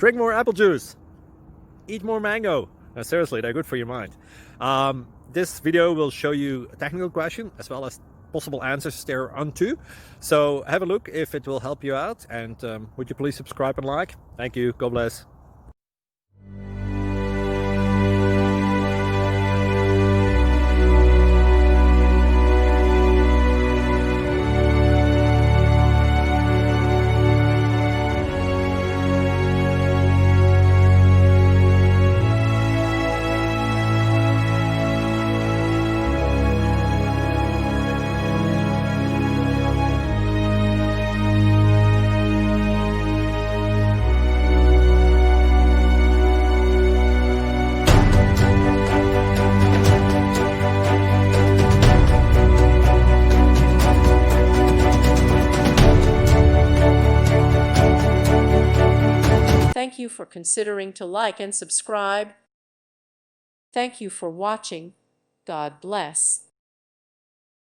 drink more apple juice, eat more mango. Seriously, they're good for your mind. This video will show you a technical question as well as possible answers thereunto. So have a look if it will help you out, and would you please subscribe and like? Thank you. God bless. Thank you for considering to like and subscribe. Thank you for watching. God bless.